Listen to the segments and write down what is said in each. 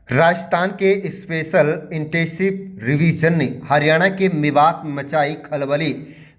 राजस्थान के special intensive revision ने हरियाणा के मेवात में मचाई खलबली।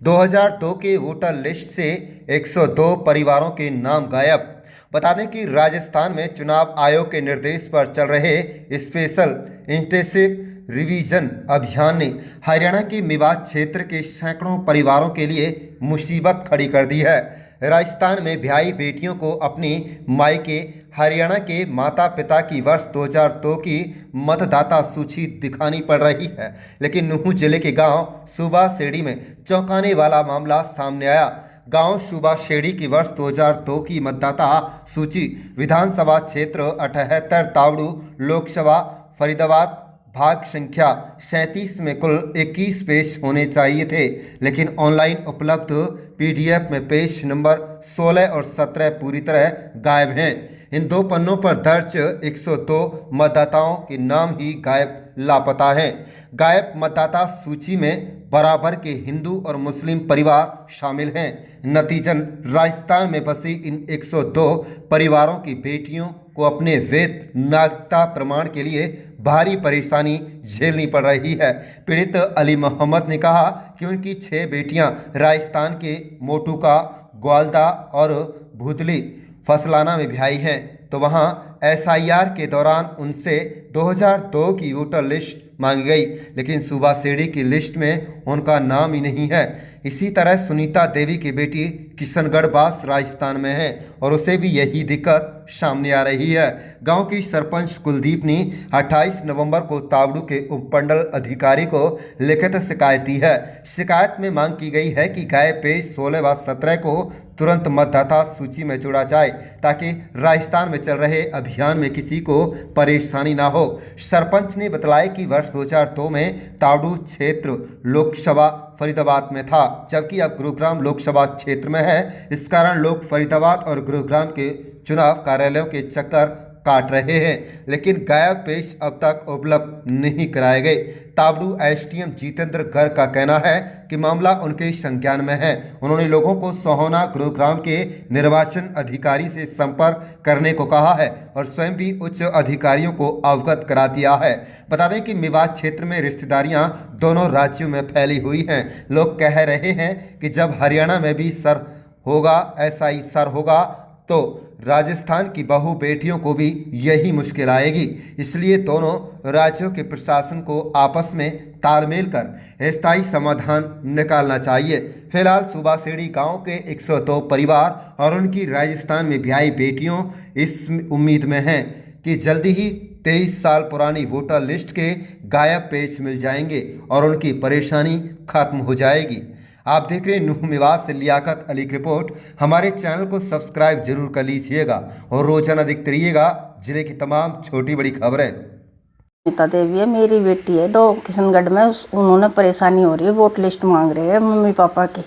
2002 के वोटर लिस्ट से 102 परिवारों के नाम गायब। बता दें कि राजस्थान में चुनाव आयोग के निर्देश पर चल रहे स्पेशल इंटेंसिव रिवीजन अभियान ने हरियाणा के मेवात क्षेत्र के सैकड़ों परिवारों के लिए मुसीबत खड़ी कर दी है। राजस्थान में ब्याही बेटियों को अपनी मायके हरियाणा के माता पिता की वर्ष 2002 की मतदाता सूची दिखानी पड़ रही है, लेकिन नूंह जिले के गांव सूबा सेड़ी में चौंकाने वाला मामला सामने आया। गांव सूबा शेड़ी की वर्ष 2002 की मतदाता सूची विधानसभा क्षेत्र 78 तावड़ू लोकसभा फरीदाबाद भाग संख्या 37 में कुल 21 पेश होने चाहिए थे, लेकिन ऑनलाइन उपलब्ध पीडीएफ में पेज नंबर 16 और 17 पूरी तरह गायब हैं। इन दो पन्नों पर दर्ज 102 मतदाताओं के नाम ही गायब लापता हैं। गायब मतदाता सूची में बराबर के हिंदू और मुस्लिम परिवार शामिल हैं। नतीजन राजस्थान में बसी इन 102 परिवारों की बेटियों को अपने वैध नागरिकता प्रमाण के लिए भारी परेशानी झेलनी पड़ रही है। पीड़ित अली मोहम्मद ने कहा कि उनकी 6 बेटियां राजस्थान के मोटुका, ग्वालदा और भूतली फसलाना में ब्याही हैं, तो वहां एसआईआर के दौरान उनसे 2002 की वोटर लिस्ट मांगी गई, लेकिन सूबा सेड़ी की लिस्ट में उनका नाम ही नहीं है। इसी तरह सुनीता देवी की बेटी किशनगढ़ बास राजस्थान में है और उसे भी यही दिक्कत सामने आ रही है। गांव की सरपंच कुलदीप ने 28 नवंबर को तावड़ू के उपमंडल अधिकारी को लिखित शिकायत दी है। शिकायत में मांग की गई है कि गायब पेज 16 व 17 को तुरंत मतदाता सूची में जोड़ा जाए, ताकि राजस्थान में चल रहे अभियान में किसी को परेशानी ना हो। सरपंच ने बताया कि वर्ष 2002 में तावड़ू क्षेत्र लोकसभा फरीदाबाद में था, जबकि अब गुरुग्राम लोकसभा क्षेत्र में है। इस कारण लोग फरीदाबाद और गुरुग्राम के चुनाव कार्यालयों के चक्कर काट रहे हैं, लेकिन गायब पेज अब तक उपलब्ध नहीं कराए गए। तावड़ू एसडीएम जितेंद्र गर्ग का कहना है कि मामला उनके संज्ञान में है। उन्होंने लोगों को सोहना गुरुग्राम के निर्वाचन अधिकारी से संपर्क करने को कहा है और स्वयं भी उच्च अधिकारियों को अवगत करा दिया है। बता दें कि मेवात क्षेत्र में रिश्तेदारियां दोनों राज्यों में फैली हुई हैं। लोग कह रहे हैं कि जब हरियाणा में भी सर होगा, ऐसा ही सर होगा, तो राजस्थान की बहू बेटियों को भी यही मुश्किल आएगी। इसलिए दोनों राज्यों के प्रशासन को आपस में तालमेल कर स्थायी समाधान निकालना चाहिए। फिलहाल सूबा सेड़ी गांव के 102 परिवार और उनकी राजस्थान में ब्याही बेटियों इस उम्मीद में हैं कि जल्दी ही 23 साल पुरानी वोटर लिस्ट के गायब पेज मिल जाएंगे और उनकी परेशानी खत्म हो जाएगी। आप देख रहे हैं नूंह मेवात से लियाकत अली की रिपोर्ट। हमारे चैनल को सब्सक्राइब जरूर कर लीजिएगा और रोजाना देखते रहिएगा जिले की तमाम छोटी बड़ी खबरें। सुनीता देवी है, मेरी बेटी है, 2 किशनगढ़ में उन्होंने परेशानी हो रही है, वोट लिस्ट मांग रहे हैं मम्मी पापा की।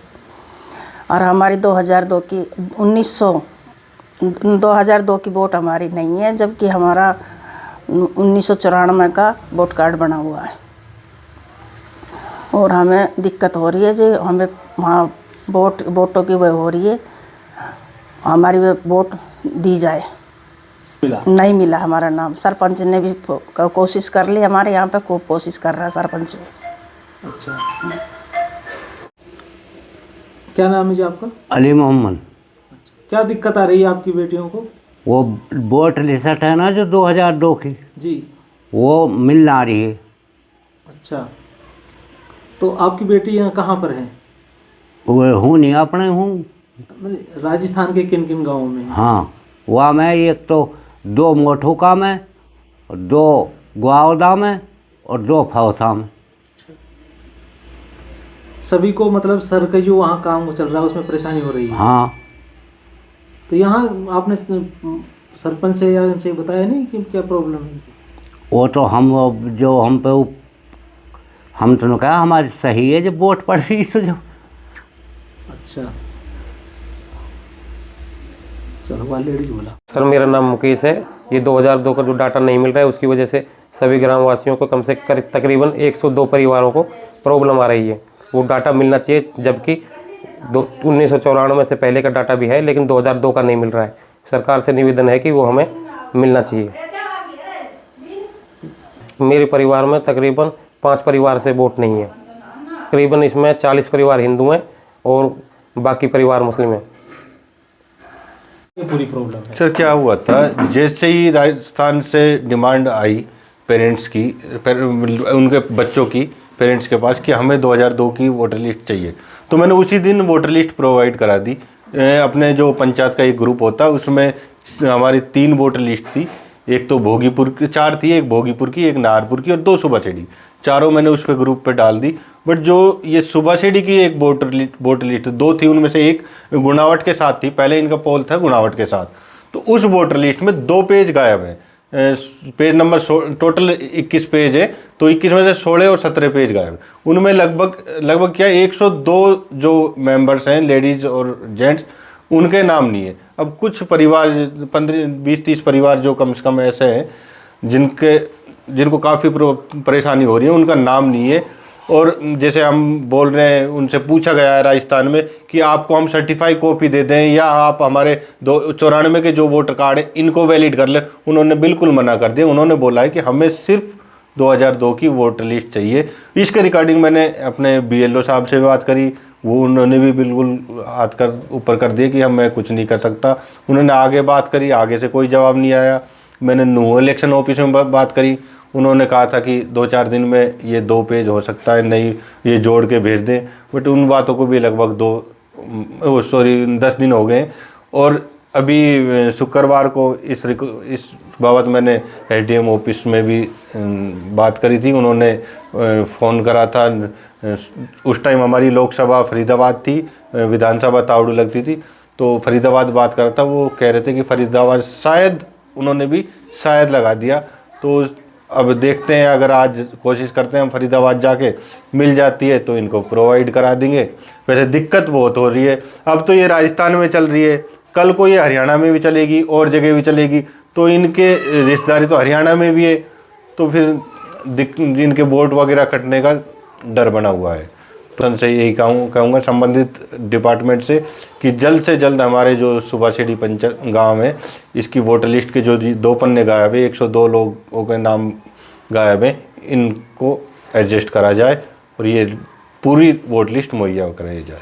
और हमारी 2002 की 2002 की वोट हमारी नहीं है, जबकि हमारा 1994 का वोट कार्ड बना हुआ है। और हमें दिक्कत हो रही है जी, हमें वहाँ वोटों की वह हो रही है, हमारी वोट दी जाए। नहीं मिला हमारा नाम। सरपंच ने भी कोशिश कर ली, हमारे यहाँ पे खूब कोशिश कर रहा है सरपंच भी। अच्छा, क्या नाम है जी आपका? अली मोहम्मद। अच्छा, क्या दिक्कत आ रही है आपकी बेटियों को? वो वोट लिस्ट है ना जो 2002 की जी, वो मिल ना रही है। अच्छा, तो आपकी बेटी यहाँ कहाँ पर है? वो हूँ नहीं अपने हूँ राजस्थान के किन किन गाँवों में? हाँ, वहाँ मैं एक तो 2 मोठुका में, 2 ग्वालदा में और 2 फौसा में। सभी को मतलब सर का जो वहाँ काम चल रहा है उसमें परेशानी हो रही है? हाँ, तो यहाँ आपने सरपंच से या उनसे बताया नहीं कि क्या प्रॉब्लम है? वो तो हम पे हम तो कहा हमारी सही है जब वोट पड़ रही तो जो। अच्छा, चलो वाले लेडीज बोला। सर मेरा नाम मुकेश है। ये 2002 का जो डाटा नहीं मिल रहा है उसकी वजह से सभी ग्रामवासियों को कम से तकरीबन 102 परिवारों को प्रॉब्लम आ रही है। वो डाटा मिलना चाहिए, जबकि 1994 से पहले का डाटा भी है, लेकिन 2002 का नहीं मिल रहा है। सरकार से निवेदन है कि वो हमें मिलना चाहिए। मेरे परिवार में तकरीबन 5 परिवार से वोट नहीं है। तकरीबन इसमें 40 परिवार हिंदू हैं और बाकी परिवार मुस्लिम हैं। ये पूरी प्रॉब्लम है। सर क्या हुआ था, जैसे ही राजस्थान से डिमांड आई पेरेंट्स की, उनके बच्चों की पेरेंट्स के पास कि हमें 2002 की वोटर लिस्ट चाहिए, तो मैंने उसी दिन वोटर लिस्ट प्रोवाइड करा दी। अपने जो पंचायत का एक ग्रुप होता है उसमें हमारी 3 वोटर लिस्ट थी, एक तो भोगीपुर की 4 थी, एक भोगीपुर की, एक नाहरपुर की और 2 सुबासेड़ी, चारों मैंने उस पर ग्रुप पे डाल दी। बट जो ये सुबासेड़ी की एक वोटर लिस्ट 2 थी, उनमें से एक गुणावट के साथ थी, पहले इनका पोल था गुणावट के साथ, तो उस वोटर लिस्ट में 2 पेज गायब हैं। पेज नंबर टोटल 21 पेज है, तो 21 में से 16 और 17 पेज गायब। उनमें लगभग क्या 102 जो मेंबर्स हैं लेडीज़ और जेंट्स, उनके नाम नहीं है। अब कुछ परिवार 15-20-30 परिवार जो कम से कम ऐसे हैं जिनको काफ़ी परेशानी हो रही है, उनका नाम नहीं है। और जैसे हम बोल रहे हैं, उनसे पूछा गया है राजस्थान में कि आपको हम सर्टिफाई कॉपी दे दें या आप हमारे 94 के जो वोटर कार्ड है इनको वैलिड कर ले, उन्होंने बिल्कुल मना कर दिया। उन्होंने बोला है कि हमें सिर्फ 2002 की वोटर लिस्ट चाहिए। इसके रिगार्डिंग मैंने अपने BLO साहब से बात करी, वो उन्होंने भी बिल्कुल हाथ कर ऊपर कर दिया कि मैं कुछ नहीं कर सकता। उन्होंने आगे बात करी, आगे से कोई जवाब नहीं आया। मैंने न्यू इलेक्शन ऑफिस में बात करी, उन्होंने कहा था कि 2-4 दिन में ये 2 पेज हो सकता है, नहीं ये जोड़ के भेज दें। बट उन बातों को भी लगभग 10 दिन हो गए। और अभी शुक्रवार को इस बाबत मैंने SDM ऑफिस में भी बात करी थी। उन्होंने फ़ोन करा था, उस टाइम हमारी लोकसभा फरीदाबाद थी, विधानसभा तावड़ू लगती थी, तो फरीदाबाद बात कर रहा था। वो कह रहे थे कि फरीदाबाद शायद उन्होंने भी शायद लगा दिया। तो अब देखते हैं, अगर आज कोशिश करते हैं हम फरीदाबाद जाके, मिल जाती है तो इनको प्रोवाइड करा देंगे। वैसे दिक्कत बहुत हो रही है, अब तो ये राजस्थान में चल रही है, कल को ये हरियाणा में भी चलेगी और जगह भी चलेगी, तो इनके रिश्तेदारी तो हरियाणा में भी है, तो फिर इनके वोट वगैरह कटने का डर बना हुआ है। तो उनसे यही कहूँगा संबंधित डिपार्टमेंट से कि जल्द से जल्द हमारे जो सुबासेड़ी पंचायत गांव है, इसकी वोटर लिस्ट के जो 2 पन्ने गायब है, 102 लोगों के नाम गायब हैं, इनको एडजस्ट करा जाए और ये पूरी वोट लिस्ट मुहैया कराई जाए।